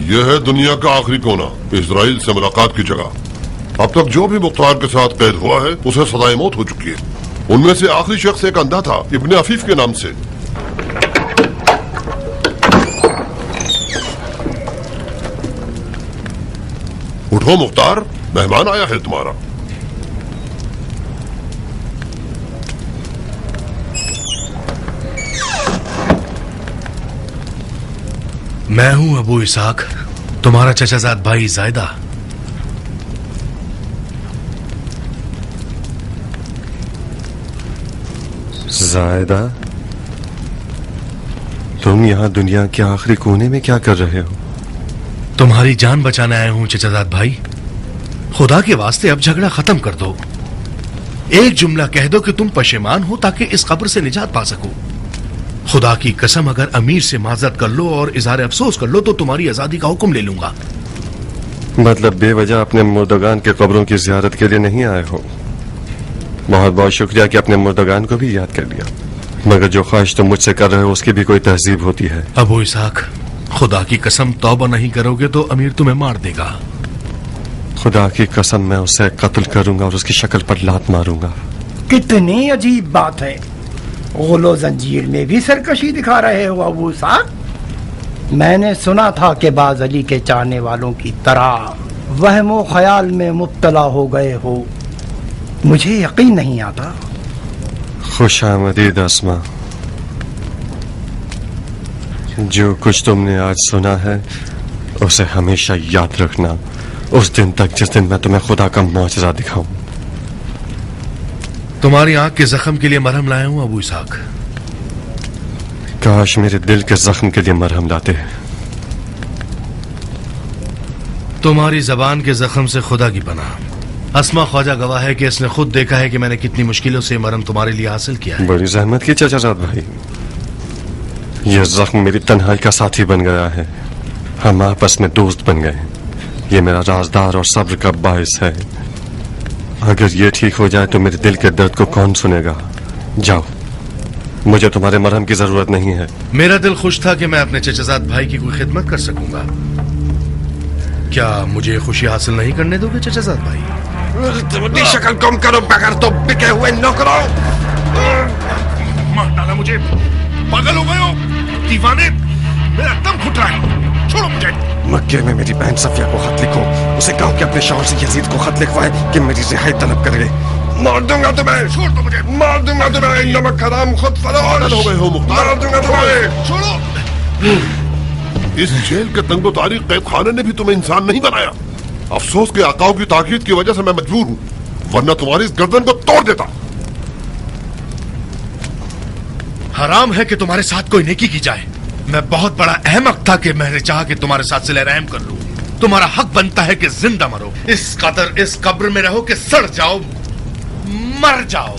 यह है दुनिया का आखिरी कोना, इजराइल से मुलाकात की जगह। अब तक जो भी मुख्तार के साथ कैद हुआ है उसे सजाए मौत हो चुकी है। उनमें से आखिरी शख्स एक अंधा था, इब्ने अफीफ के नाम से। उठो मुख्तार, मेहमान आया है तुम्हारा। मैं हूं अबू इसाक, तुम्हारा चचाजाद भाई जायदा। जायदा, तुम यहाँ दुनिया के आखिरी कोने में क्या कर रहे हो? तुम्हारी जान बचाने आया हूं चचाजाद भाई। खुदा के वास्ते अब झगड़ा खत्म कर दो। एक जुमला कह दो कि तुम पशेमान हो ताकि इस कब्र से निजात पा सको। खुदा की कसम, अगर अमीर से माजरत कर लो और इजहार अफसोस कर लो तो तुम्हारी आजादी का हुक्म ले लूंगा। मतलब बेवजह अपने मुर्दगान के कब्रों की जियारत के लिए नहीं आए हो? बहुत बहुत शुक्रिया कि अपने मुर्दगान को भी याद कर लिया, मगर जो ख्वाहिश तुम मुझसे कर रहे हो उसकी भी कोई तहजीब होती है। अबू इसाक, खुदा की कसम, तौबा नहीं करोगे तो अमीर तुम्हें मार देगा। खुदा की कसम, मैं उसे कत्ल करूंगा और उसकी शक्ल पर लात मारूंगा। कितनी अजीब बात है, गोलो जंजीर में भी सरकशी दिखा रहे हो अबू इसाक। मैंने सुना था कि बाज अली के चाहने वालों की तरह वहमो ख्याल में मुब्तला हो गए हो। मुझे यकीन नहीं आता। खुशामदीद अस्मा, जो कुछ तुमने आज सुना है उसे हमेशा याद रखना, उस दिन तक जिस दिन मैं तुम्हें खुदा का मौजज़ा दिखाऊं। तुम्हारी आंख के जख्म के लिए मरहम लाया हूं अबू इसाक। काश मेरे दिल के जख्म के लिए मरहम लाते। तुम्हारी जबान के जख्म से खुदा की पनाह। अस्मा ख्वाजा गवाह है कि इसने खुद देखा है कि मैंने कितनी मुश्किलों से मरहम तुम्हारे लिए हासिल किया है। बड़ी जहमत की चचाजाद भाई। यह जख्म मेरी तन्हाई का साथी बन गया है। हम आपस में दोस्त बन गए। ये मेरा राजदार और सब्र का बायस है। अगर ये ठीक हो जाए तो मेरे दिल के दर्द को कौन सुनेगा? जाओ, मुझे तुम्हारे मरहम की जरूरत नहीं है। मेरा दिल खुश था कि मैं अपने चचाजाद भाई की कोई खिदमत कर सकूंगा। क्या मुझे खुशी हासिल नहीं करने दोगे चचाजाद भाई? शक्ल कम करो, बगैर तो बिके हुए नौकरों। मार डाला मुझे। पागल हो गए हो दीवाने? मेरा दम घुट रहा है, छोड़ो मुझे। मक्के में मेरी बहन सफिया को खत लिखो, उसे कहो कि अपने शौहर से यजीद को खत लिखवाए कि मेरी रिहाई तलब करे। मार दूंगा तुम्हें। छोड़ दो मुझे। मार दूंगा तुम्हें, नमक हराम खुद फरोश। हो गए हो मुख्तार। मार दूंगा तुम्हें। छोड़ो। इस जेल के तंगो तारीख कैद खाने ने भी तुम्हें इंसान नहीं बनाया। अफसोस के आकाओं की ताकीद की वजह से मैं मजबूर हूँ, वरना तुम्हारी इस गर्दन को तोड़ देता। हराम है कि तुम्हारे साथ कोई नेकी की जाए। मैं बहुत बड़ा अहमक था कि मैंने चाहा कि तुम्हारे साथ सिले रहम कर लूं। तुम्हारा हक बनता है कि जिंदा मरो, इस कदर इस कब्र में रहो कि सड़ जाओ, मर जाओ।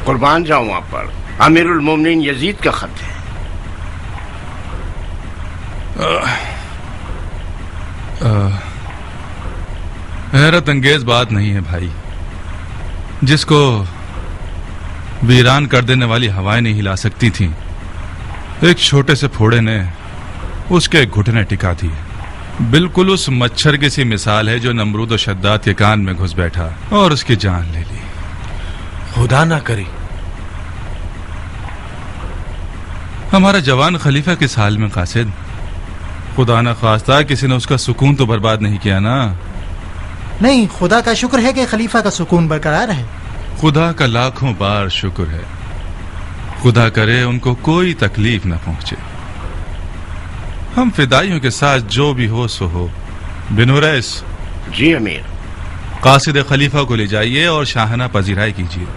कुर्बान जाऊं आप पर, अमीरुल मोमिनीन यजीद का खत है। हैरत अंगेज बात नहीं है भाई, जिसको वीरान कर देने वाली हवाएं नहीं हिला सकती थीं, एक छोटे से फोड़े ने उसके घुटने टिका दिए। बिल्कुल उस मच्छर की सी मिसाल है जो नमरूद और शद्दाद के कान में घुस बैठा और उसकी जान ले ली। खुदा ना करे। हमारा जवान खलीफा किस हाल में कासिद? खुदा ना खास्ता किसी ने उसका सुकून तो बर्बाद नहीं किया ना? नहीं, खुदा का शुक्र है कि खलीफा का सुकून बरकरार है। खुदा का लाखों बार शुक्र है। खुदा करे उनको कोई तकलीफ न पहुंचे। हम फिदाइयों के साथ जो भी हो सो हो। बिनुरैस। जी अमीर। कासिद खलीफा को ले जाइए और शाहना पजीराई कीजिए।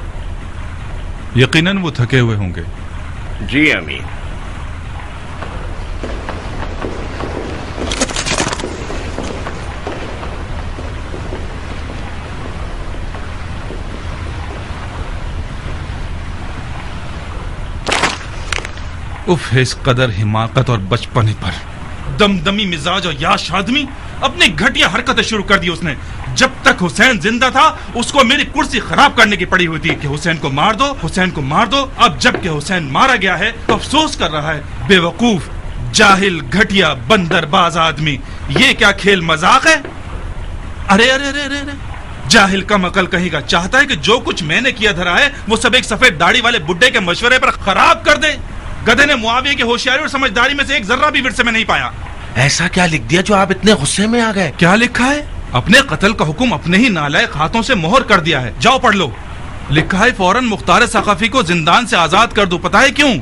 यकीनन वो थके हुए होंगे। जी अमीर। उफ, इस कदर हिमाकत और बचपने पर। दमदमी मिजाज और याश आदमी, अपनी घटिया हरकतें शुरू कर दी उसने। जब तक हुसैन जिंदा था उसको मेरी कुर्सी खराब करने की पड़ी हुई थी कि हुसैन को मार दो, हुसैन को मार दो। अब जबकि हुसैन मारा गया है तो अफसोस कर रहा है। बेवकूफ, जाहिल, घटिया, बंदरबाज आदमी। ये क्या खेल मजाक है? अरे अरे अरे अरे, अरे। जाहिल कम अकल कहीं का चाहता है कि जो कुछ मैंने किया धरा है वो सब एक सफेद दाढ़ी वाले बुड्ढे के मशवरे पर खराब कर दे। गधे ने मुआविया की होशियारी और समझदारी में से एक जर्रा भी विरसे में नहीं पाया। ऐसा क्या लिख दिया जो आप इतने गुस्से में आ गए? क्या लिखा है? अपने कत्ल का हुक्म अपने ही नालायक हाथों से मोहर कर दिया है। जाओ पढ़ लो। लिखा है फौरन मुख्तार सकाफी को जिंदान से आजाद कर दो। पता है क्यों?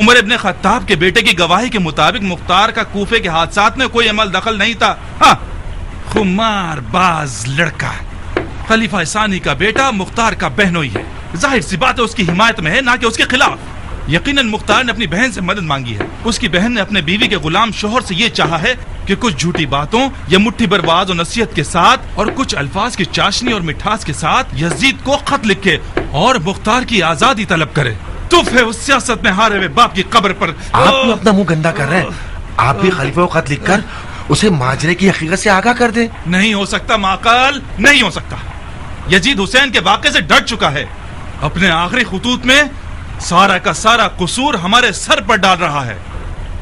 उमर इब्ने खत्ताब के बेटे की गवाही के मुताबिक मुख्तार का कूफे के हादसात में कोई अमल दखल नहीं था। हाँ, खुमार बाज लड़का, खलीफा सानी का बेटा मुख्तार का बहनोई है। जाहिर सी बात है उसकी हिमायत में है, ना कि उसके खिलाफ। यकीनन मुख्तार ने अपनी बहन से मदद मांगी है। उसकी बहन ने अपने बीवी के गुलाम शोहर से ये चाहा है कि कुछ झूठी बातों या मुट्ठी बर्बाद और नसीहत के साथ और कुछ अल्फाज की चाशनी और मिठास के साथ यजीद को खत लिखे और मुख्तार की आजादी तलब करे। तुफ है उस सियासत में हारे हुए बाप की कब्र पर। आप क्यों अपना मुंह गंदा कर रहे हैं? आप भी खलीफा को खत लिखकर उसे माजरे की हकीकत से आगाह कर दे। नहीं हो सकता माकाल, नहीं हो सकता। यजीद हुसैन के वाक़े से डर चुका है। अपने आखिरी खुतूत में सारा का सारा कसूर हमारे सर पर डाल रहा है।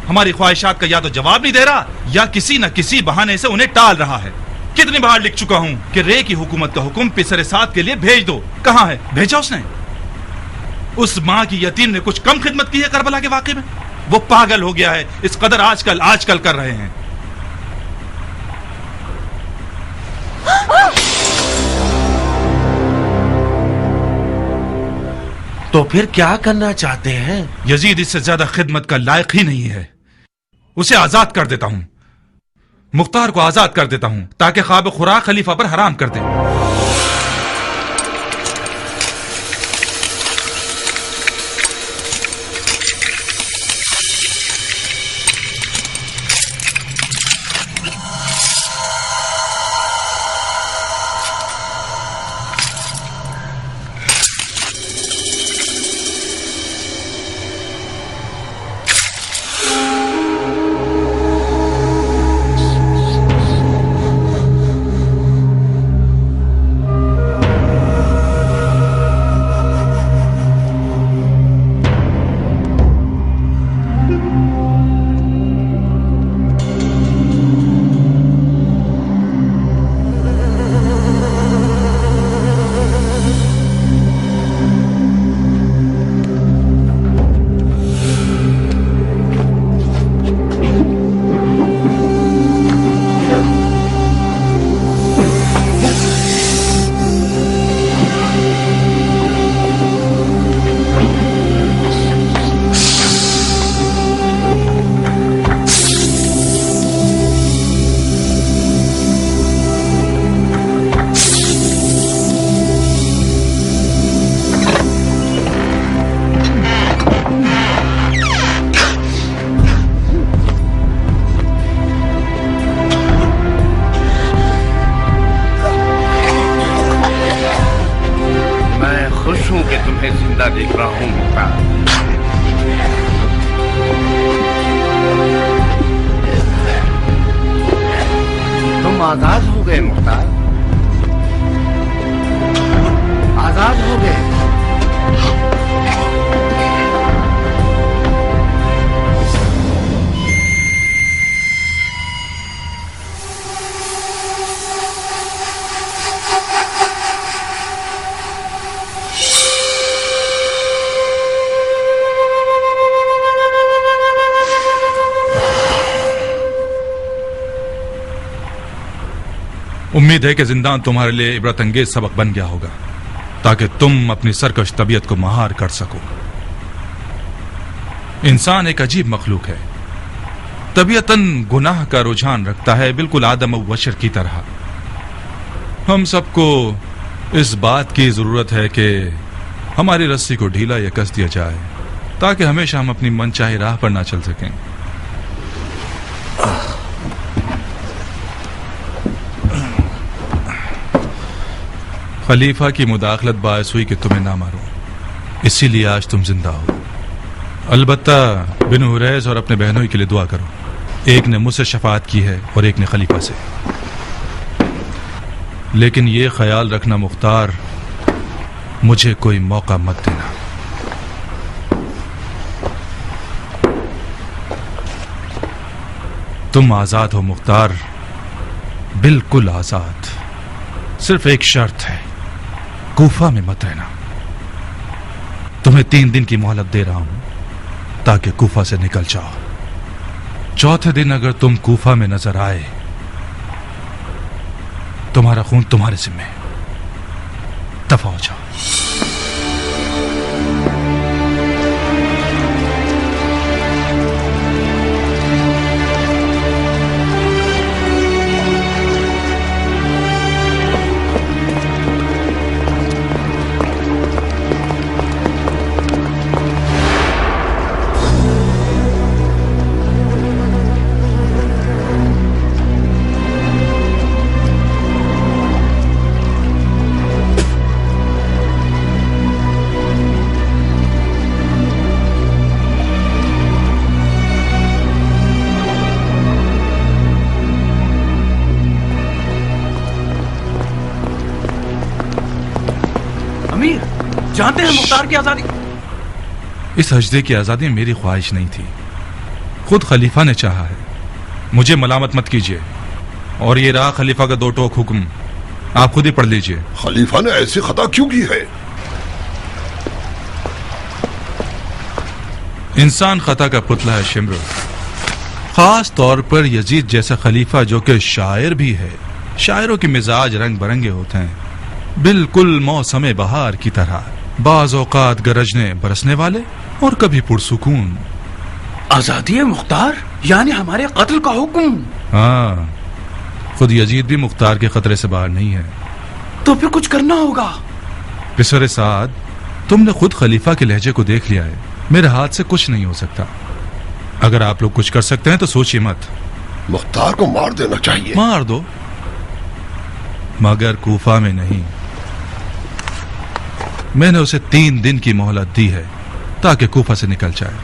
हमारी ख्वाहिशात का या तो जवाब नहीं दे रहा या किसी न किसी बहाने से उन्हें टाल रहा है। कितनी बार लिख चुका हूं कि रे की हुकूमत का हुक्म पिसरे साथ के लिए भेज दो। कहां है? भेजा उसने? उस माँ की यतीम ने कुछ कम खिदमत की है करबला के वाक़े में? वो पागल हो गया है, इस कदर आजकल कर रहे हैं। तो फिर क्या करना चाहते हैं? यजीद इससे ज्यादा खिदमत का लायक ही नहीं है। उसे आजाद कर देता हूं, मुख्तार को आजाद कर देता हूं ताकि ख्वाब खुराक खलीफा पर हराम कर दे। हूँ कि तुम्हें जिंदा देख रहा हूँ मुख्तार। तुम आजाद हो गए मुख्तार, आजाद हो गए। उम्मीद है कि जिंदान तुम्हारे लिए इबरत अंगेज सबक बन गया होगा, ताकि तुम अपनी सरकश तबीयत को महार कर सको। इंसान एक अजीब मखलूक है, तबीयतन गुनाह का रुझान रखता है, बिल्कुल आदम और बशर की तरह। हम सबको इस बात की जरूरत है कि हमारी रस्सी को ढीला या कस दिया जाए, ताकि हमेशा हम अपनी मनचाही राह पर ना चल सकें। खलीफा की मुदाखलत बायस हुई कि तुम्हें ना मारो, इसीलिए आज तुम जिंदा हो। अलबत्ता बिन हुरैस और अपने बहनों के लिए दुआ करो। एक ने मुझसे शफाअत की है और एक ने खलीफा से। लेकिन ये ख्याल रखना मुख्तार, मुझे कोई मौका मत देना। तुम आजाद हो मुख्तार, बिल्कुल आजाद। सिर्फ एक शर्त है, कूफा में मत रहना। तुम्हें 3 दिन की मोहलत दे रहा हूं ताकि कूफा से निकल जाओ। चौथे दिन अगर तुम कूफा में नजर आए, तुम्हारा खून तुम्हारे जिम्मे, दफा हो जाओ। जानते हैं मुख्तार की आजादी। इस हजदे की आजादी मेरी ख्वाहिश नहीं थी, खुद खलीफा ने चाहा है। मुझे मलामत मत कीजिए। और ये रहा खलीफा का 2 टोक हुक्म, आप खुद ही पढ़ लीजिए। खलीफा ने ऐसी खता क्यों की है? इंसान खता का पुतला है शिमर, खास तौर पर यजीद जैसा खलीफा जो कि शायर भी है। शायरों के मिजाज रंग बिरंगे होते हैं, बिल्कुल मौसम बहार की तरह, बाज औकात गरजने बरसने वाले और कभी पुरसुकून। आजादी है मुख्तार, यानी हमारे कत्ल का हुक्म। हाँ, खुद यजीद भी मुख्तार के खतरे से बाहर नहीं है। तो फिर कुछ करना होगा। पिसर साद, तुमने खुद खलीफा के लहजे को देख लिया है। मेरे हाथ से कुछ नहीं हो सकता। अगर आप लोग कुछ कर सकते हैं तो सोचिए मत। मुख्तार को मार देना चाहिए। मार दो, मगर कूफा में नहीं। मैंने उसे 3 दिन की मोहलत दी है ताकि कूफा से निकल जाए।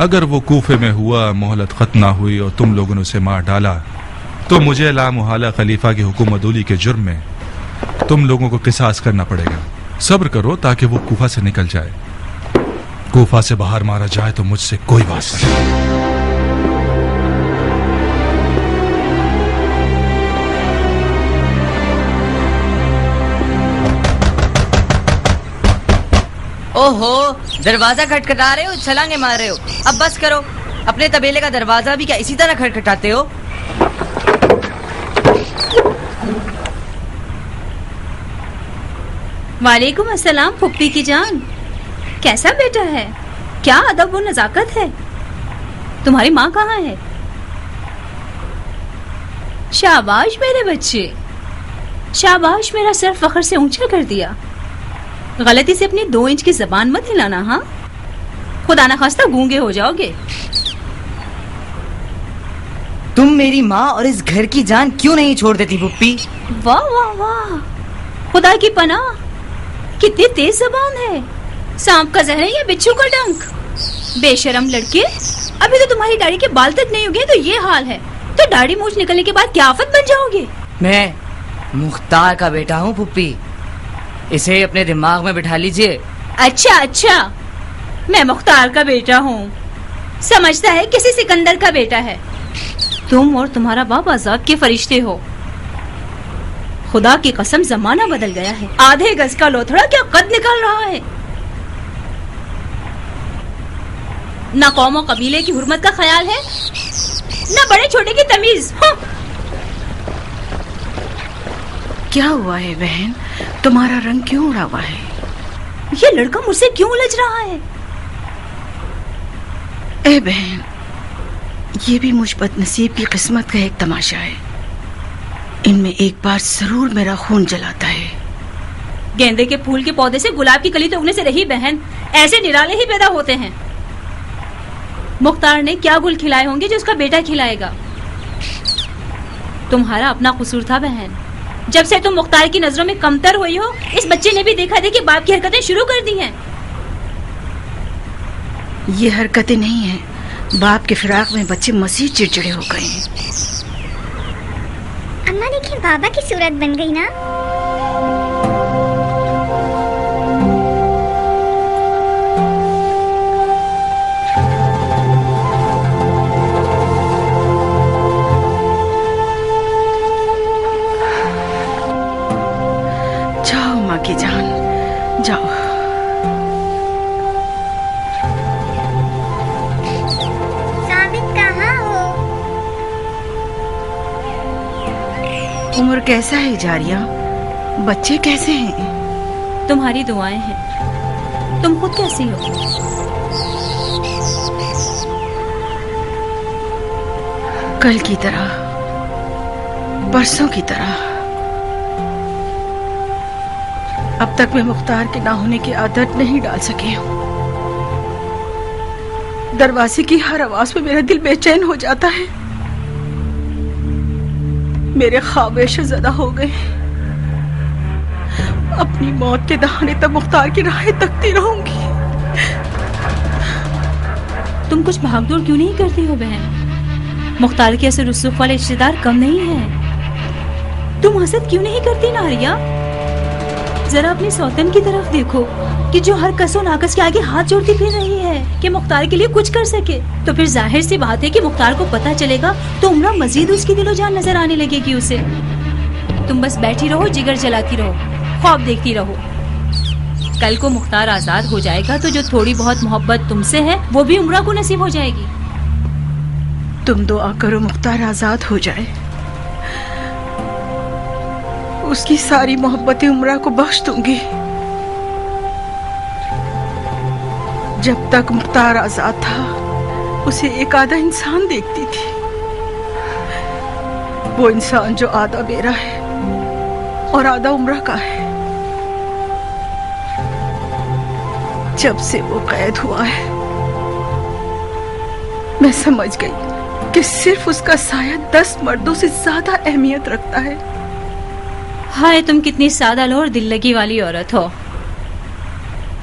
अगर वो कूफे में हुआ, मोहलत खत्म ना हुई और तुम लोगों ने उसे मार डाला, तो मुझे लामुहाला खलीफा की हुकूमतूली के जुर्म में तुम लोगों को किसास करना पड़ेगा। सब्र करो ताकि वो कूफा से निकल जाए। कूफा से बाहर मारा जाए तो मुझसे कोई वास्ता नहीं। ओहो, दरवाजा खटखटा रहे हो, छलांगे मार रहे हो। अब बस करो। अपने तबेले का दरवाजा भी क्या इसी तरह खटखटाते हो? वालेकुम अस्सलाम फुप्पी की जान। कैसा बेटा है? क्या अदब व नजाकत है? तुम्हारी माँ कहाँ है? शाबाश मेरे बच्चे, शाबाश। मेरा सर फख्र से ऊंचा कर दिया। गलती से अपनी 2 इंच की जबान मत हिलाना। हाँ, खुदा ना खास्ता गूंगे हो जाओगे। तुम मेरी माँ और इस घर की जान क्यों नहीं छोड़ देती पुप्पी? वाह वाह वाह, खुदा की पनाह। कितनी तेज जबान है। सांप का जहर है या बिच्छू का डंक? बेशरम लड़के, अभी तो तुम्हारी दाढ़ी के बाल तक नहीं उगे तो ये हाल है, तो दाढ़ी मूछ निकलने के बाद क्या आफत बन जाओगे। मैं मुख्तार का बेटा हूँ पुप्पी, इसे अपने दिमाग में बिठा लीजिए। अच्छा, मैं मुख्तार का बेटा हूँ, समझता है किसी सिकंदर का बेटा है। तुम और तुम्हारा बाप अजाब के फरिश्ते हो। खुदा की कसम जमाना बदल गया है। आधे गज का लोथड़ा क्या कद निकाल रहा है। ना कौम और कबीले की हुर्मत का ख्याल है, ना बड़े छोटे की तमीज। क्या हुआ है बहन, तुम्हारा रंग क्यों उड़ा हुआ है? ये लड़का मुझसे क्यों उलझ रहा है? ए बहन, ये भी मुझ बदनसीब की किस्मत का एक तमाशा है। इनमें एक बार जरूर मेरा खून जलाता है। गेंदे के फूल के पौधे से गुलाब की कली तो उगने से रही बहन, ऐसे निराले ही पैदा होते हैं। मुख्तार ने क्या गुल खिलाए होंगे जो उसका बेटा खिलाएगा। तुम्हारा अपना कसूर था बहन, जब से तुम मुख्तार की नजरों में कमतर हुई हो, इस बच्चे ने भी देखा देखी बाप की हरकतें शुरू कर दी हैं। ये हरकतें नहीं हैं, बाप के फिराक में बच्चे मसीह चिड़चिड़े हो गए हैं। अम्मा देखिए, बाबा की सूरत बन गई ना। जाओ माँ की जान, जाओ। उम्र कैसा है जारिया? बच्चे कैसे हैं? तुम्हारी दुआएं हैं। तुम खुद कैसी हो? कल की तरह, परसों की तरह। अब तक मैं मुख्तार के ना होने की आदत नहीं डाल सकी हूँ। दरवाजे की हर आवाज पे मेरा दिल बेचैन हो जाता है। मेरे ख्वाब शज़दा हो गए। अपनी मौत के दहाने तक मुख्तार की राहें तकती रहूंगी। तुम कुछ भागदौड़ क्यों नहीं करती हो बहन? मुख्तार के ऐसे रुसूख वाले रिश्तेदार कम नहीं हैं। तुम हसद क्यों नहीं करती नारिया? जरा अपनी सौतन की तरफ देखो कि जो हर कसो नाकस के आगे हाथ जोड़ती फिर रही है कि मुख्तार के लिए कुछ कर सके। तो फिर जाहिर सी बात है कि मुख्तार को पता चलेगा तो उम्रा मजीद उसकी दिलो जान नजर आने लगेगी उसे। तुम बस बैठी रहो, जिगर जलाती रहो, ख्वाब देखती रहो। कल को मुख्तार आजाद हो जाएगा तो जो थोड़ी बहुत मोहब्बत तुमसे है वो भी उम्रा को नसीब हो जाएगी। तुम दुआ करो मुख्तार आजाद हो जाए, उसकी सारी मोहब्बतें उम्रा को बख्श दूंगी। जब तक मुख्तार आजाद था उसे एक आधा इंसान देखती थी, वो इंसान जो आधा मेरा है और आधा उम्रा का है। जब से वो कैद हुआ है मैं समझ गई कि सिर्फ उसका साया 10 मर्दों से ज्यादा अहमियत रखता है। हाय, तुम कितनी सादा लो और दिल लगी वाली औरत हो।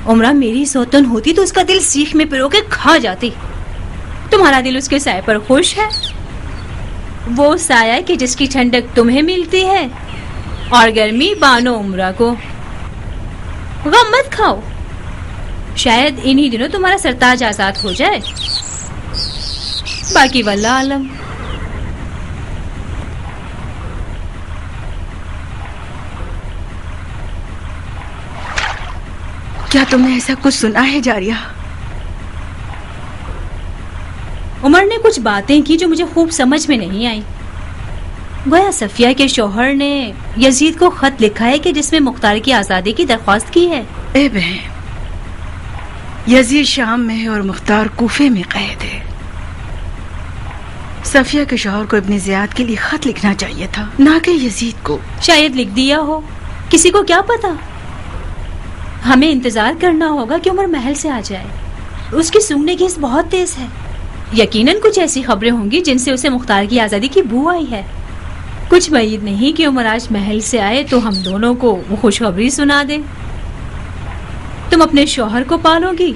उम्रा मेरी सौतन होती तो उसका दिल सीख में पिरो के खा जाती। तुम्हारा दिल उसके साए पर खुश है। वो साया कि जिसकी ठंडक तुम्हें मिलती है और गर्मी बानो उम्रा को। गम मत खाओ, शायद इन्हीं दिनों तुम्हारा सरताज आजाद हो जाए। बाकी वल्लाह आलम। क्या तुमने ऐसा कुछ सुना है जारिया? उमर ने कुछ बातें की जो मुझे खूब समझ में नहीं आई। गोया सफिया के शौहर ने यजीद को खत लिखा है कि जिसमें मुख्तार की आजादी की दरख्वास्त की है। ए बहन, यजीद शाम में है और मुख्तार कूफे में कैद है। सफिया के शौहर को इब्ने ज़ियाद के लिए खत लिखना चाहिए था, ना कि यजीद को। शायद लिख दिया हो, किसी को क्या पता। हमें इंतजार करना होगा कि उमर महल से आ जाए। उसकी सूंघने की हिस्स बहुत तेज है। यकीनन कुछ ऐसी खबरें होंगी जिनसे उसे मुख्तार की आजादी की बू आई है। कुछ उम्मीद नहीं कि उमर आज महल से आए तो हम दोनों को वो खुशखबरी सुना दे। तुम अपने शौहर को पालोगी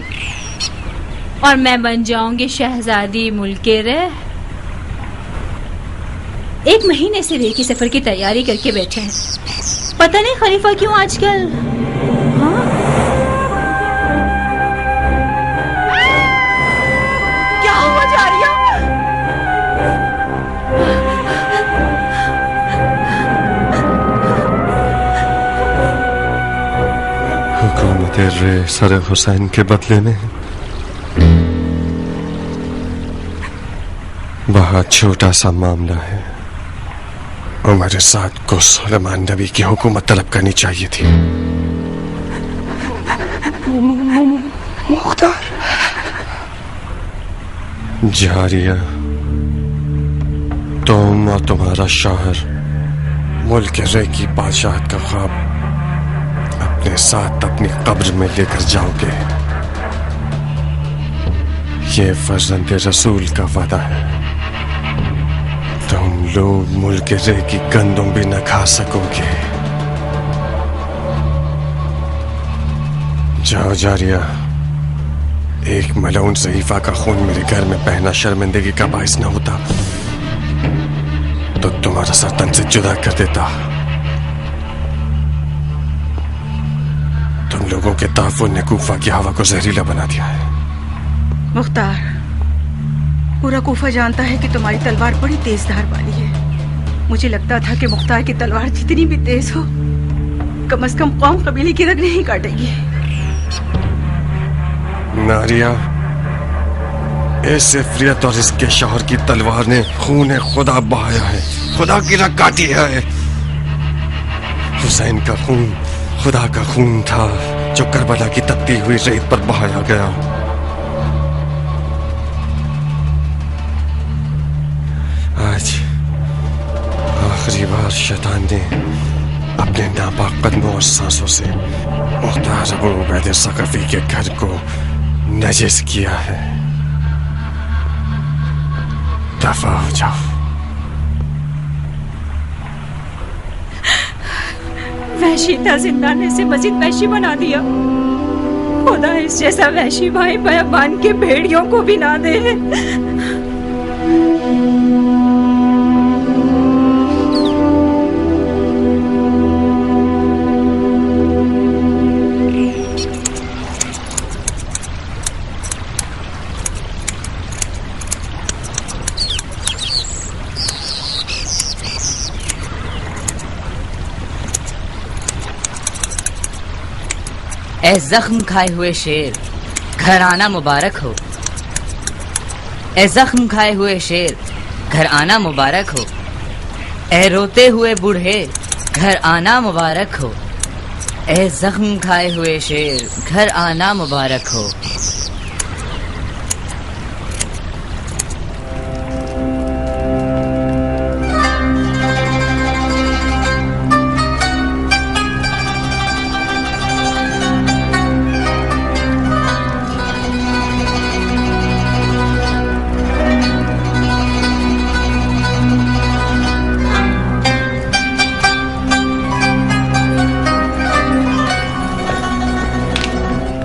और मैं बन जाऊंगी शहजादी मुल्के रह। 1 महीने से रे के सफर की तैयारी करके बैठे हैं। पता नहीं खलीफा क्यों आजकल। हाँ? क्या हुआ जारिया? हुकूमत रे सर हुसैन के बदले में बहुत छोटा सा मामला है। उमर साद को सुलेमान नबी की हुकूमत तलब करनी चाहिए थी। मुख्तार जारिया, तुम और तुम्हारा शौहर मुल्क रे की बादशाहत का ख्वाब अपने साथ अपनी कब्र में लेकर जाओगे। ये फर्जंद रसूल का वादा है। तुम लोग मुल्क रे की गंदुम भी न खा सकोगे। जाओ जारिया, एक मलऊन ज़ईफा का खून मेरे घर में बहना शर्मिंदगी का बाइस न होता तो तुम्हारा सर तन से जुदा कर देता। तुम लोगों के ताफुन ने कूफा की हवा को जहरीला बना दिया है। मुख्तार, पूरा कूफा जानता है कि तुम्हारी तलवार बड़ी तेज धार वाली है। मुझे लगता था कि मुख्तार की तलवार जितनी भी तेज हो, कम से कम कौम कबीले की रग नहीं काटेगी। नारिया, इस इफ्रियत और इसके शौहर की तलवार ने खून खुदा बहाया है, खुदा की रग काटी है। हुसैन का खून खुदा का खून था जो करबला की तपती हुई रेत पर बहाया गया। आज आखिरी बार शैतान ने अपने नापाक कदमों और सांसों से मुख्तार अबू उबैद सकफी के घर को नजिस किया है। दफा हो जाओ। वहशी था, जिंदा ने से मजीद वहशी बना दिया। खुदा इस जैसा वहशी भाई बयाबान के भेड़ियों को भी ना दे। ए जख्म खाए हुए शेर, घर आना मुबारक हो। ए जख्म खाए हुए शेर, घर आना मुबारक हो। ए रोते हुए बूढ़े, घर आना मुबारक हो। ए जख्म खाए हुए शेर, घर आना मुबारक हो।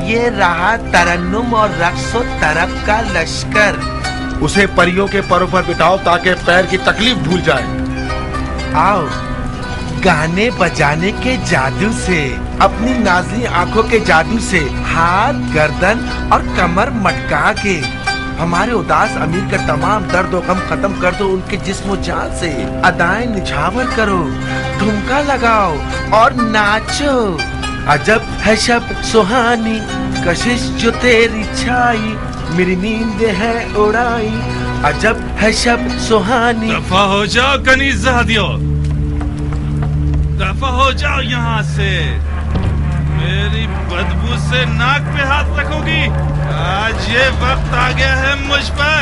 ये रहा तरन्नुम और रक्सो तरफ का लश्कर। उसे परियों के परों पर बिठाओ ताकि पैर की तकलीफ भूल जाए। आओ, गाने बजाने के जादू से, अपनी नाज़ली आंखों के जादू से हाथ, गर्दन और कमर मटका के हमारे उदास अमीर का तमाम दर्द और गम खत्म कर दो। उनके जिस्म जान से अदाएं निछावर करो, ठुमका लगाओ और नाचो। अजब है शब सुहानी, कशिश जो तेरी छाई, मेरी नींद है उड़ाई। अजब है शब सुहानी। दफा हो जाओ कनीज़ादियों, दफा हो जाओ यहाँ से। मेरी बदबू से नाक पे हाथ रखोगी। आज ये वक्त आ गया है मुझ पर।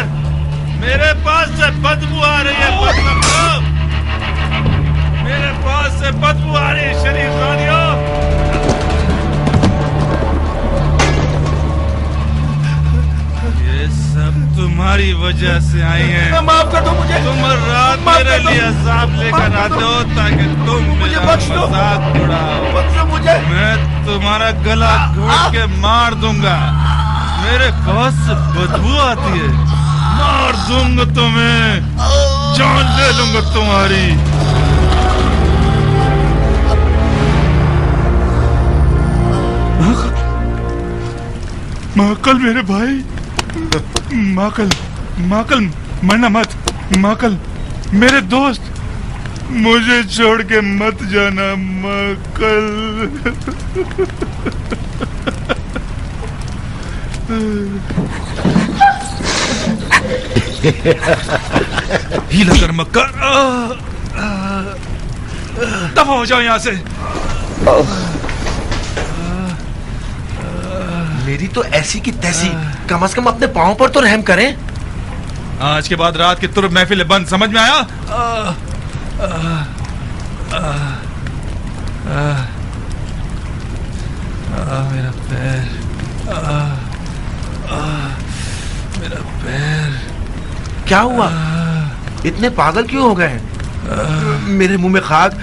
मेरे पास से बदबू आ रही है। मेरे पास से बदबू आ रही है शरीफजादियों। ये सब तुम्हारी तुम्हारी वजह से आई हैं। माफ कर दो मुझे। तुम रात मेरे लिए अज़ाब लेकर आते हो ताकि तुम मेरा मजाक उड़ाओ। मुझे मैं तुम्हारा गला घोट के मार दूंगा। मेरे कवच से बदबू आती है। मार दूंगा तुम्हें, जान ले लूंगा तुम्हारी। माकल मेरे भाई, माकल माकल मरना मत। माकल मेरे दोस्त, मुझे छोड़ के मत जाना माकल। हीला कर मक्कर, दफा हो जाओ यहाँ से। मेरी तो ऐसी की तैसी, कम से कम अपने पाँव पर तो रहम करें। आज के बाद रात की तुर्ब महफिल बंद, समझ में आया? मेरा पैर, मेरा पैर। क्या हुआ? इतने पागल क्यों हो गए? मेरे मुंह में खाक,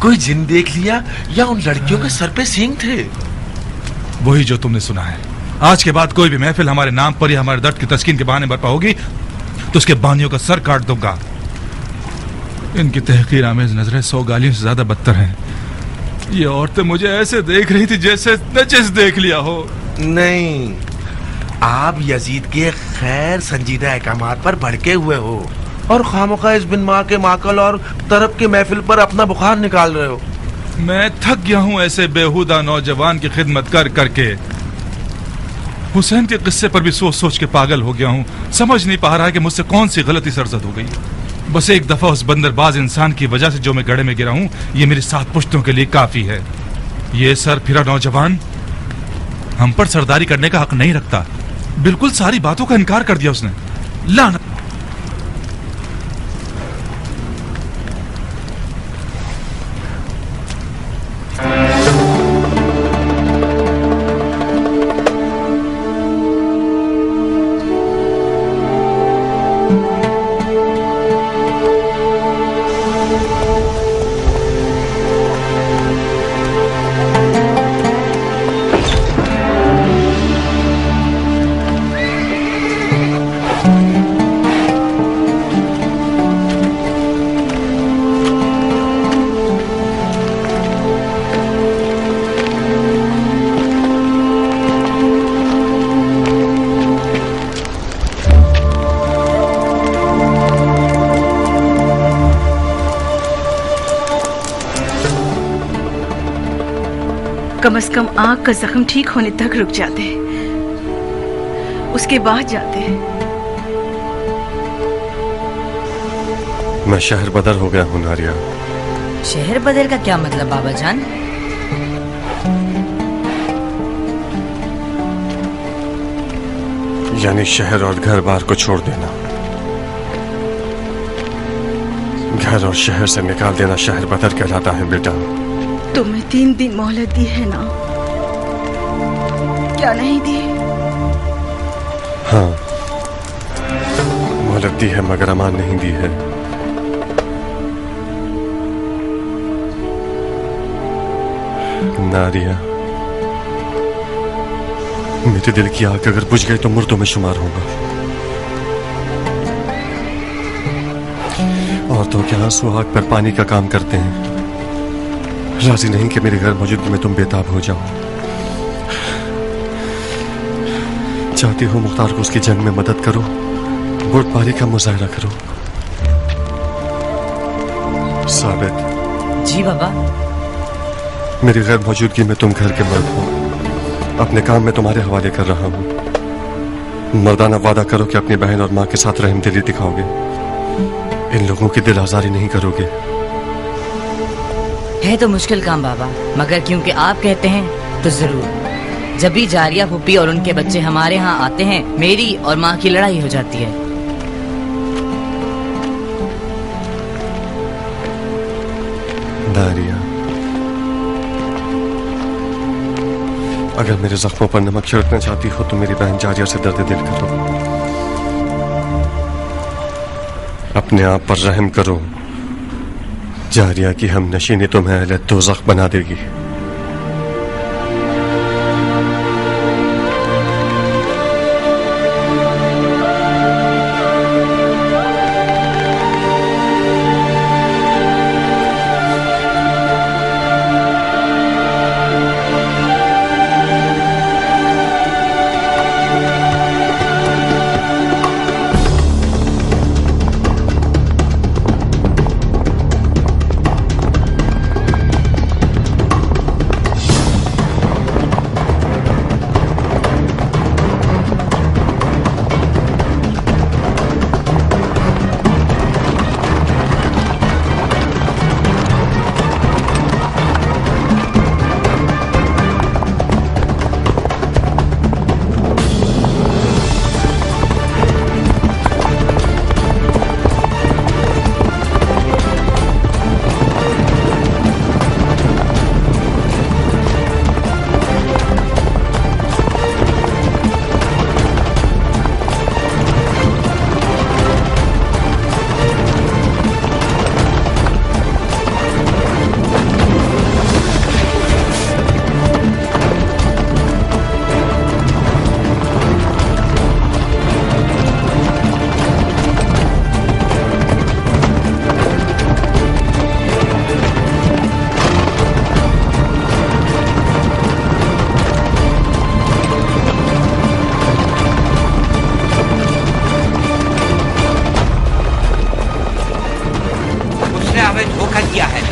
कोई जिन देख लिया या उन लड़कियों के सर पे सींग थे? वही जो तुमने सुना है। आज के बाद कोई भी महफिल हमारे नाम पर या हमारे दर्द की तस्कीन के बहाने बरपा होगी तो उसके बानियों का सर काट दूंगा। इनकी तहकीर आमेज नजरें 100 गालियों से ज्यादा बदतर हैं। ये औरतें मुझे ऐसे देख रही थी जैसे नचिस देख लिया हो। नहीं, आप यजीद के खैर संजीदा अहकामात पर भड़के हुए हो और खामखा इस बिन माँ के माकल और तरफ के महफिल पर अपना बुखार निकाल रहे हो। मैं थक गया हूं ऐसे बेहुदा नौजवान की खिदमत कर करके। हुसैन के किस्से पर भी सोच सोच के पागल हो गया हूं। समझ नहीं पा रहा है कि मुझसे कौन सी गलती सरजद हो गई। बस एक दफा उस बंदरबाज इंसान की वजह से जो मैं गड्ढे में गिरा हूं, ये मेरी 7 पुश्तों के लिए काफी है। ये सर फिरा नौजवान हम पर सरदारी करने का हक नहीं रखता। बिल्कुल सारी बातों का इनकार कर दिया उसने। लानत। कम से कम आंख का जख्म ठीक होने तक रुक जाते, उसके बाद जाते। मैं शहर बदर हो गया हूँ नारिया। शहर बदल का क्या मतलब बाबा जान? यानी शहर और घर बार को छोड़ देना। घर और शहर से निकाल देना शहर बदर कहलाता है बेटा। तुम्हें 3 दिन मोहलत दी है ना? क्या नहीं दी? हाँ, मोहलत दी है मगर अमान नहीं दी है। नारिया, मेरे दिल की आग अगर बुझ गई तो मुर्दों में शुमार होगा। औरतों के आंसू आग पर पानी का काम करते हैं। राजी नहीं कि मेरी घर मौजूदगी में तुम बेताब हो जाओ। चाहती हो मुख्तार को उसकी जंग में मदद करो, बुर्दबारी का मुजाहरा करो। साबित। जी बाबा। मेरी गैर मौजूदगी में तुम घर के मर्द हो। अपने काम में तुम्हारे हवाले कर रहा हूं। मर्दाना वादा करो कि अपनी बहन और माँ के साथ रहम दिली दिखाओगे। इन लोगों की दिल आजारी नहीं करोगे। है तो मुश्किल काम बाबा, मगर क्योंकि आप कहते हैं तो जरूर। जब भी जारिया फूफी और उनके बच्चे हमारे यहाँ आते हैं, मेरी और माँ की लड़ाई हो जाती है। नारिया, अगर मेरे जख्मों पर नमक छिड़कना चाहती हो तो मेरी बहन जारिया से दर्द दिल करो। अपने आप पर रहम करो। जारिया की हम नशीनी तुम्हें अहले दोज़ख बना देगी।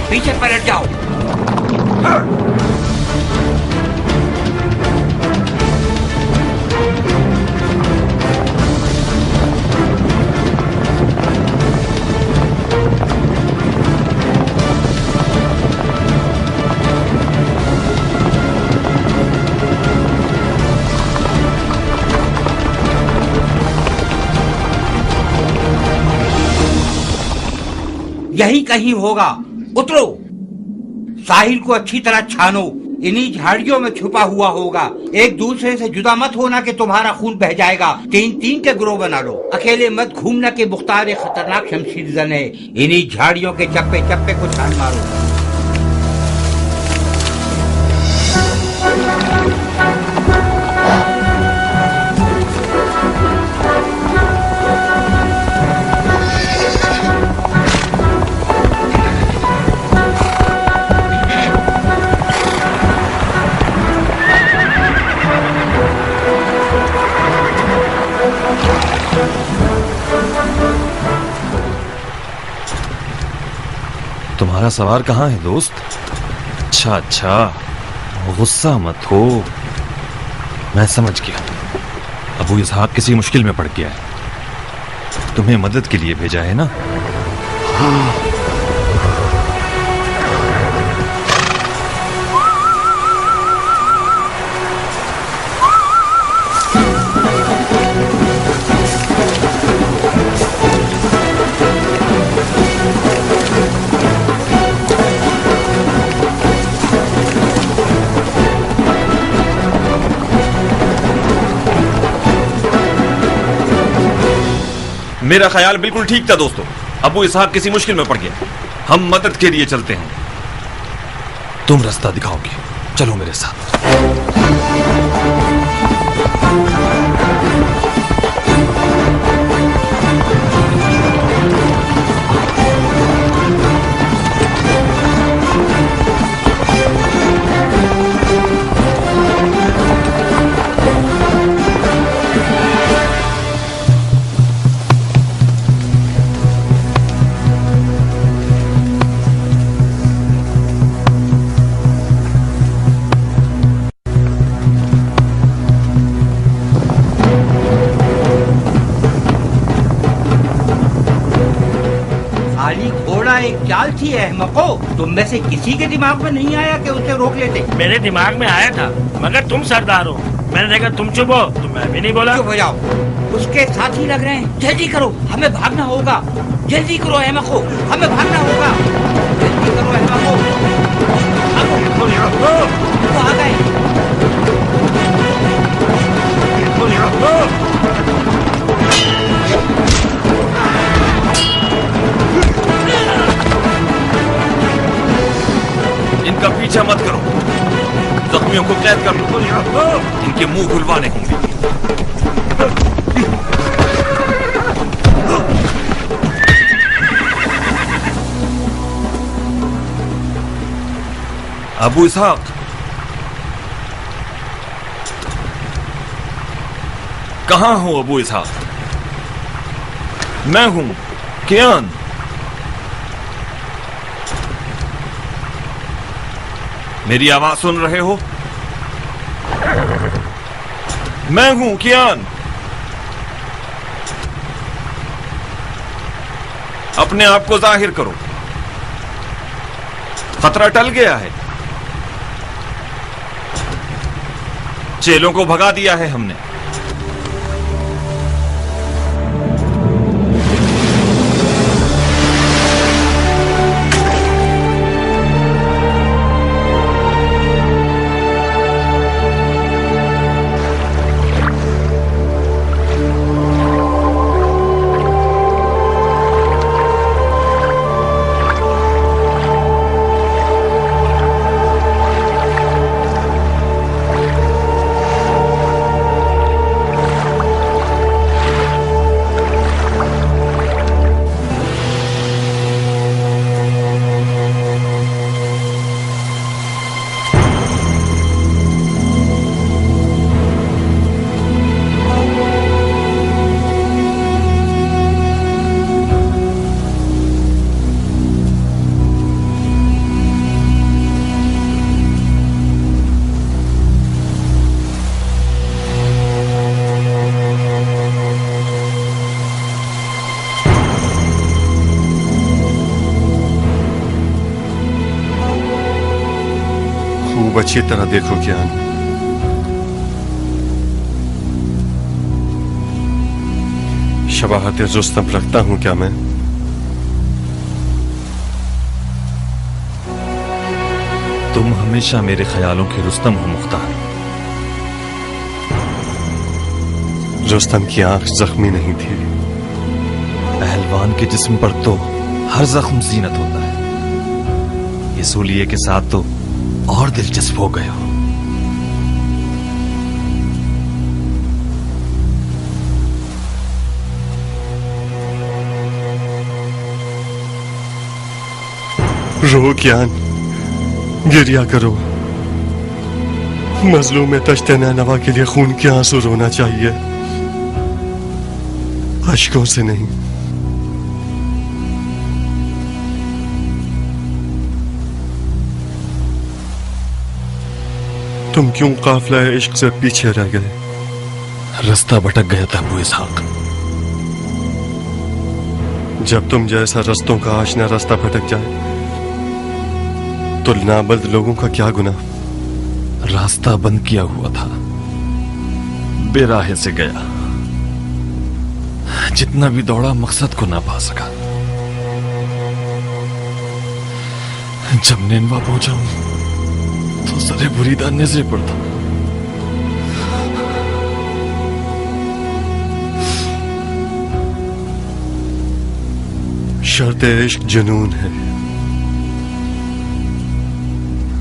पीछे पलट जाओ। यही कहीं होगा, उतरो। साहिल को अच्छी तरह छानो, इन्हीं झाड़ियों में छुपा हुआ होगा। एक दूसरे से जुदा मत होना कि तुम्हारा खून बह जाएगा। 3-3 के ग्रोह बना लो, अकेले मत घूमना कि मुख्तार खतरनाक शमशीर जन है। इन्हीं झाड़ियों के चप्पे चप्पे को छान मारो। तुम्हारा सवार कहाँ है दोस्त? अच्छा अच्छा, गुस्सा मत हो, मैं समझ गया। अबू इसहाक किसी मुश्किल में पड़ गया है, तुम्हें मदद के लिए भेजा है ना? हाँ। मेरा ख्याल बिल्कुल ठीक था दोस्तों। अबू इसहाक किसी मुश्किल में पड़ गया, हम मदद के लिए चलते हैं। तुम रास्ता दिखाओगे, चलो मेरे साथ। एक चाल थी अहमको, तुम में से किसी के दिमाग में नहीं आया कि उसे रोक लेते? मेरे दिमाग में आया था, मगर तुम सरदार हो, मैंने देखा तुम चुप हो तो मैं भी नहीं बोला। चुप हो जाओ, उसके साथी लग रहे हैं। जल्दी करो, हमें भागना होगा। जल्दी करो अहमको, हमें भागना होगा। जल्दी करो अहमको, वो आ गए। आदमियों को कैद कर लो, इनके मुंह खुलवाने होंगे। अबू इसहाक, कहां हो अबू इसहाक? मैं हूं कियान। मेरी आवाज सुन रहे हो? मैं हूं कियान। अपने आप को जाहिर करो। खतरा टल गया है। चेलों को भगा दिया है हमने। अच्छी तरह देखो कियान, शबाहत रुस्तम रखता हूं क्या मैं? तुम हमेशा मेरे ख्यालों के रुस्तम हो मुख्तार। रुस्तम की आंख जख्मी नहीं थी। पहलवान के जिस्म पर तो हर जख्म जीनत होता है। ये सूलिये के साथ तो और दिलचस्प हो गए हो। रो कियान, गिरिया करो। मजलूम तश्ते नैनवा के लिए खून के आंसू रोना चाहिए, अश्कों से नहीं। तुम क्यों काफिला इश्क से पीछे रह गए? रास्ता भटक गया था अबू इसहाक। जब तुम जैसा रस्तों का आशना रास्ता भटक जाए तो नाबल्द लोगों का क्या गुनाह? रास्ता बंद किया हुआ था, बेराहे से गया। जितना भी दौड़ा मकसद को ना पा सका। जब नेनवा पहुंचा तो सरे बुरीदा नजरे पड़ता। शर्त इश्क जुनून है।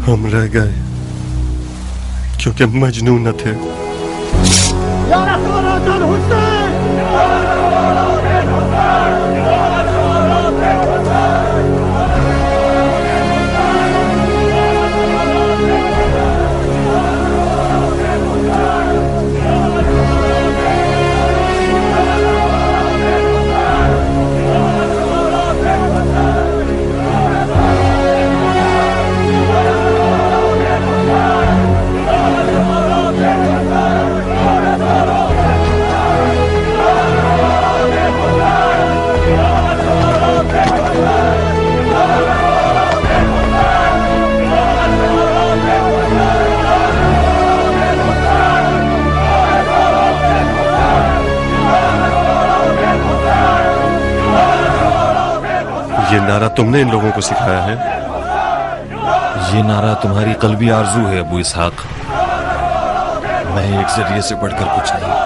हम रह गए क्योंकि मजनून न थे। ये नारा तुमने इन लोगों को सिखाया है? ये नारा तुम्हारी कल्बी आरजू है अबू इसहाक। मैं एक जरिए से बढ़कर कुछ नहीं।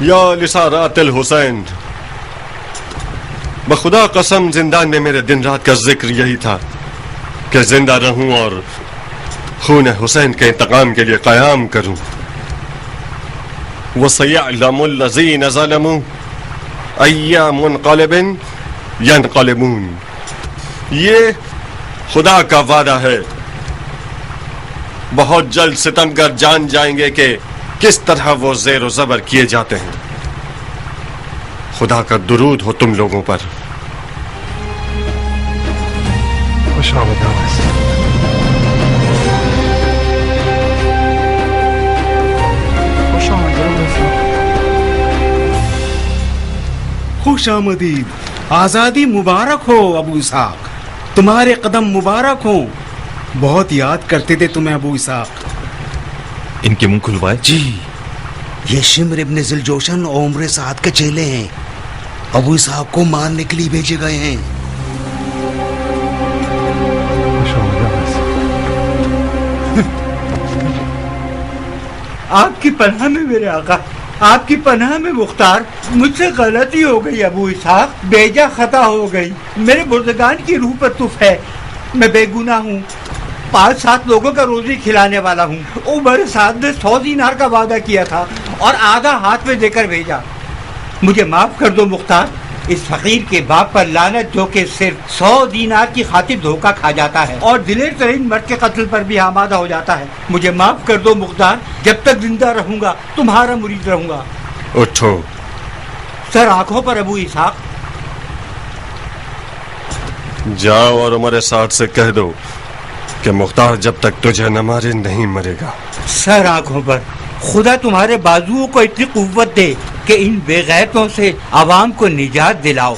या लिसारातिल हुसैन, बखुदा कसम जिंदान में मेरे दिन रात का जिक्र यही था कि जिंदा रहूं और खून हुसैन के इंतकाम के लिए कयाम करूं। वसयअलमुल लज़ीन ज़लमू अय्या मुनक़लिबिन यनक़लिबून। ये खुदा का वादा है, बहुत जल्द सितमगर जान जाएंगे कि किस तरह वो ज़ेर ज़बर किए जाते हैं। खुदा का दुरूद हो तुम लोगों पर। खुश आमदीद, आजादी मुबारक हो अबू इसहाक, तुम्हारे कदम मुबारक हो। बहुत याद करते थे तुम्हें अबू इसहाक। इनके मुंह खुलवाए। जी, ये शिम्र इब्न ज़िलजोशन और उम्र साद के चेले हैं, अबू इसहाक को मारने के लिए भेजे गए हैं। आपकी पनाह में मेरे आका, आपकी पनाह में मुख्तार। मुझसे गलती हो गई अबू इसहाक, बेजा खता हो गई। मेरे बुर्दगान की रूह पर तुफ है, मैं बेगुनाह हूँ। 5-7 लोगों का रोजी खिलाने वाला हूँ। उमर साद ने 100 दीनार का वादा किया था और आधा हाथ में देकर भेजा। मुझे माफ कर दो मुख्तार, इस फकीर के बाप पर लानत जो कि सिर्फ 100 दीनार की खातिर धोखा खा जाता है और दिलेर तरीन मर्द के कत्ल पर भी आमादा हो जाता है। मुझे माफ कर दो मुख्तार, जब तक जिंदा रहूंगा तुम्हारा मुरीद रहूंगा। उठो। सर आंखों पर अबू इसहाक। जाओ और उमर साद से कह दो कि मुख्तार जब तक तुझे न मारे नहीं मरेगा। सर आंखों पर। खुदा तुम्हारे बाजुओं को इतनी कुव्वत दे कि इन बेगैरतों से आवाम को निजात दिलाओ।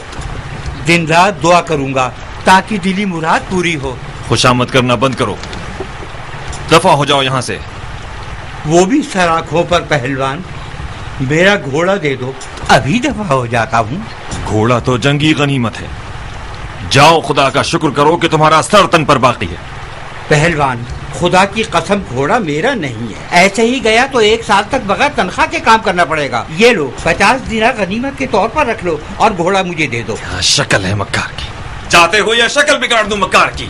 दिन रात दुआ करूंगा ताकि दिली मुराद पूरी हो। खुशामद करना बंद करो, दफा हो जाओ यहाँ से। वो भी सर आंखों पर पहलवान। मेरा घोड़ा दे दो, अभी दफा हो जाता हूँ। घोड़ा तो जंगी गनीमत है। जाओ, खुदा का शुक्र करो कि तुम्हारा सर तन पर बाकी है। पहलवान, खुदा की कसम घोड़ा मेरा नहीं है। ऐसे ही गया तो 1 साल तक बगैर तनख्वाह के काम करना पड़ेगा। ये लो 50 दिनार गनीमत के तौर पर रख लो और घोड़ा मुझे दे दो। शक्ल है मक्कार की, जाते हो या शक्ल बिगाड़ दूं मक्कार की।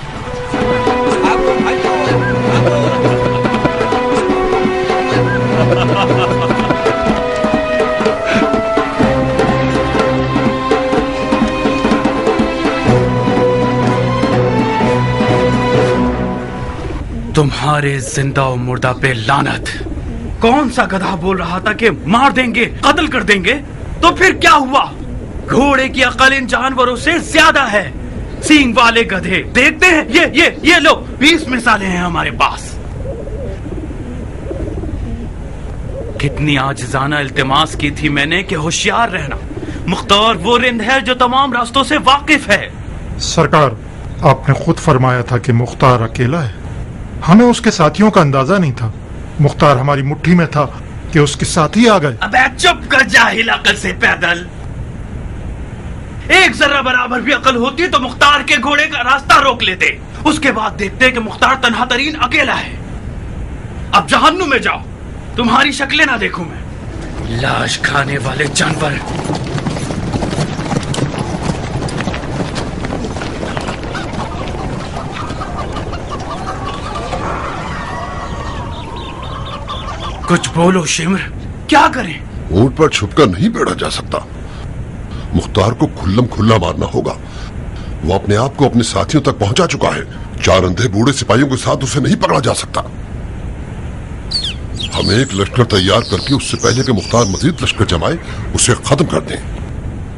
तुम्हारे जिंदा और मुर्दा पे लानत। कौन सा गधा बोल रहा था कि मार देंगे, कत्ल कर देंगे? तो फिर क्या हुआ? घोड़े की अकल इन जानवरों से ज्यादा है। सींग वाले गधे देखते हैं। ये लो 20 मिसालें हैं हमारे पास। कितनी आजिज़ाना इल्तिमास की थी मैंने कि होशियार रहना। मुख्तार वो रिंद है जो तमाम रास्तों से वाकिफ है। सरकार, आपने खुद फरमाया था कि मुख्तार अकेला है। हमें उसके साथियों का अंदाजा नहीं था। मुख्तार हमारी मुट्ठी में था कि उसके साथी आ गए। अबे चुप कर जाहिल, अकल से पैदल। एक जरा बराबर भी अकल होती तो मुख्तार के घोड़े का रास्ता रोक लेते। उसके बाद देखते कि मुख्तार तन्हा तरीन अकेला है। अब जहन्नुम में जाओ, तुम्हारी शक्लें ना देखूं मैं। लाश खाने वाले जानवर। कुछ बोलो शिमर, क्या करें? ऊंट पर छुपकर नहीं बैठा जा सकता। मुख्तार को खुल्लम खुल्ला मारना होगा। वो अपने आप को अपने साथियों तक पहुंचा चुका है। 4 अंधे बूढ़े सिपाहियों के साथ उसे नहीं पकड़ा जा सकता। हमें एक लश्कर तैयार करके उससे पहले कि मुख्तार मजीद लश्कर जमाए उसे खत्म कर दें।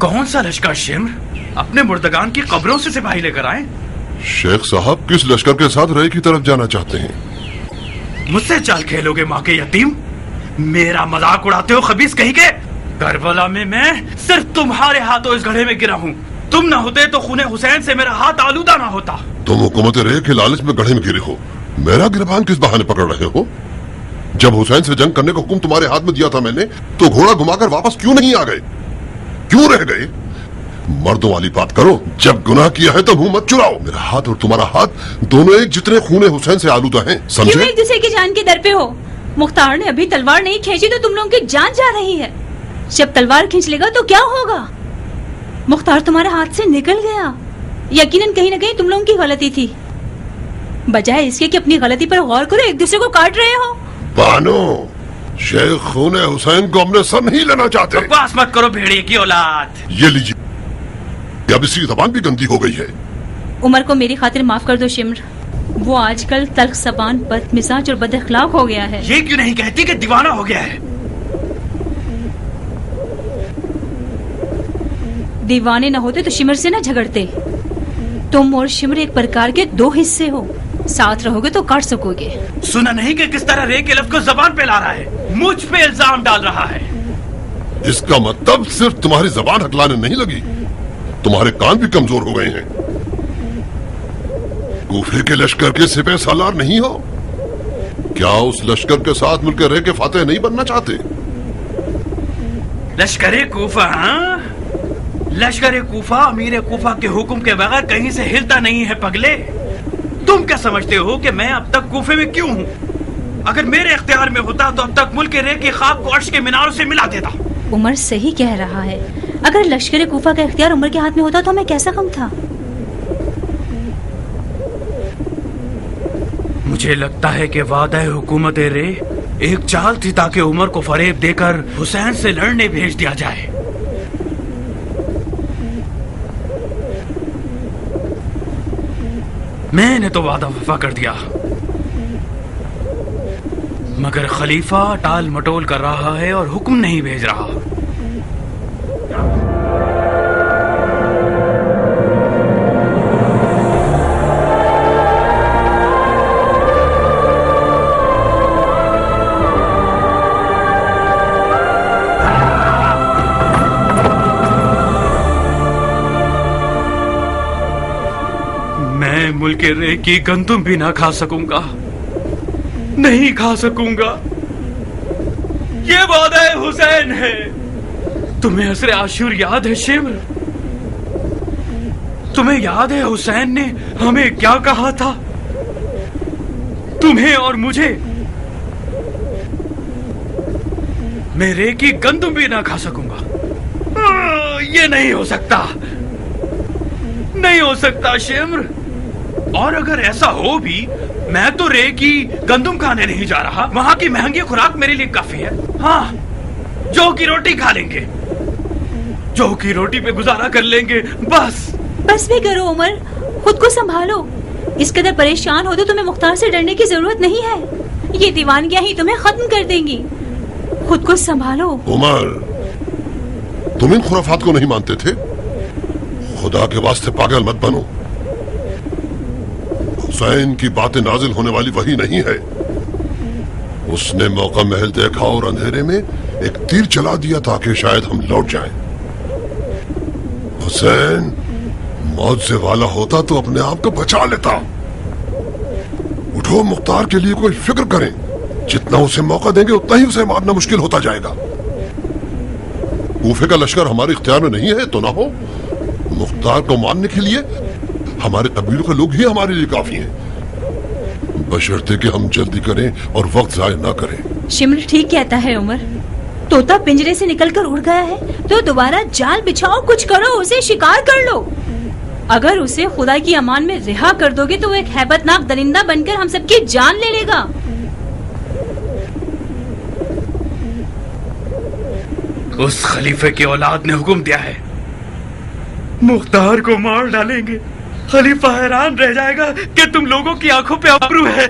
कौन सा लश्कर शिमर? अपने मुर्दगान की कब्रों से सिपाही लेकर आए। शेख साहब किस लश्कर के साथ रय की तरफ जाना चाहते हैं? मुझसे चाल खेलोगे माँ के यतीम? मेरा मजाक उड़ाते हो खबीस कहीं के? करबला में मैं सिर्फ तुम्हारे हाथों इस गड्ढे में गिरा हूँ। तुम ना होते तो खूने हुसैन से मेरा हाथ आलूदा ना होता। तुम हुकूमत रे के लालच में गड्ढे में गिरे हो। मेरा गिरबान किस बहाने पकड़ रहे हो? जब हुसैन से जंग करने का हुक्म तुम्हारे हाथ में दिया था मैंने, तो घोड़ा घुमाकर वापस क्यों नहीं आ गए? क्यों रह गए? मर्दों वाली बात करो। जब गुनाह किया है तो मुंह मत चुराओ। मेरा हाथ और तुम्हारा हाथ दोनों एक जितने खूने हुसैन से आलूदा हैं, समझे? क्यों एक दूसरे की जान के दर पे हो? मुख्तार ने अभी तलवार नहीं खींची तो तुम लोगों की जान जा रही है। जब तलवार खींच लेगा तो क्या होगा? मुख्तार तुम्हारे हाथ से निकल गया। यकीनन कहीं ना कहीं तुम लोगों की गलती थी। बजाय इसके कि अपनी गलती पर गौर करो, एक दूसरे को काट रहे हो। बानो, शेख खून हुसैन को हमने सर नहीं लेना चाहते। बकवास मत करो भेड़िए की औलाद। ये लीजिए, अब इसकी जबान भी गंदी हो गई है। उमर को मेरी खातिर माफ कर दो शिम्र। वो आजकल तल्ख ज़बान, बदमिजाज और बदअखलाक हो गया है। ये क्यों नहीं कहती कि दीवाना हो गया है? दीवाने न होते तो शिमर से न झगड़ते। तुम और शिमर एक प्रकार के दो हिस्से हो, साथ रहोगे तो काट सकोगे। सुना नहीं कि किस तरह रे के लफ्ज़ को जबान पे ला रहा है, मुझ पे इल्जाम डाल रहा है। इसका मतलब सिर्फ तुम्हारी जबान हकलाने नहीं लगी, तुम्हारे कान भी कमजोर हो गए हैं। कूफे के लश्कर के सिपह सालार नहीं हो क्या? उस लश्कर के साथ मिलकर रह के फातेह नहीं बनना चाहते? लश्करे कूफा? हाँ, लश्करे कूफा अमीर कूफा के हुक्म के बगैर कहीं से हिलता नहीं है पगले। तुम क्या समझते हो कि मैं अब तक कूफे में क्यों हूँ? अगर मेरे इख्तियार में होता तो अब तक मुल्क रे की खाक को अर्श के मीनारों से मिला देता। उमर सही कह रहा है। अगर लश्कर कूफा का इख्तियार उमर के हाथ में होता तो हमें कैसा कम था। मुझे लगता है कि वादा हुकूमत रे एक चाल थी ताकि उमर को फरेब देकर हुसैन से लड़ने भेज दिया जाए। मैंने तो वादा वफा कर दिया, मगर खलीफा टाल मटोल कर रहा है और हुक्म नहीं भेज रहा। मैं मुल्क रे की गंदुम भी ना खा सकूंगा, नहीं खा सकूंगा। ये वादा हुसैन है। तुम्हें असर आशूर याद है शिमर? तुम्हें याद है हुसैन ने हमें क्या कहा था? तुम्हें और मुझे। मैं रे की गंदुम भी ना खा सकूंगा। ये नहीं हो सकता, नहीं हो सकता शिमर। और अगर ऐसा हो भी, मैं तो रे की गंदुम खाने नहीं जा रहा। वहां की महंगी खुराक मेरे लिए काफी है। हाँ, जौ की रोटी खा लेंगे, जौ की रोटी पे गुजारा कर लेंगे, बस। बस भी करो उमर, खुद को संभालो। इस कदर परेशान हो तो तुम्हें मुख्तार से डरने की जरूरत नहीं है। ये दीवानगियां ही तुम्हें खत्म कर देंगी। खुद को संभालो। उमर, तुम इन खुराफात को नहीं मानते थे? खुदा के वास्ते पागल मत बनो। हुसैन की बातें नाजिल होने वाली वही नहीं है। उसने मौका महल देखा और अंधेरे में एक तीर चला दिया ताकि शायद हम लौट जाएं। हुसैन मौत से वाला होता तो अपने आप को बचा लेता। उठो, मुख्तार के लिए कोई फिक्र करें। जितना उसे मौका देंगे उतना ही उसे मारना मुश्किल होता जाएगा। कूफे का लश्कर हमारे इख्तियार में नहीं है तो ना हो। मुख्तार को मारने के लिए हमारे कबीलों के लोग ही हमारे लिए काफी हैं, बशर्ते कि हम जल्दी करें और वक्त जाया ना करें। शिमर ठीक कहता है उमर। तोता पिंजरे से निकलकर उड़ गया है तो दोबारा जाल बिछाओ, कुछ करो, उसे शिकार कर लो। अगर उसे खुदा की अमान में रिहा कर दोगे तो वो एक हैबतनाक दरिंदा बनकर हम सबकी जान ले लेगा। उस खलीफे की औलाद ने हुक्म दिया है, मुख्तार को मार डालेंगे। खलीफा हैरान रह जाएगा कि तुम लोगों की आंखों पे अबरू है।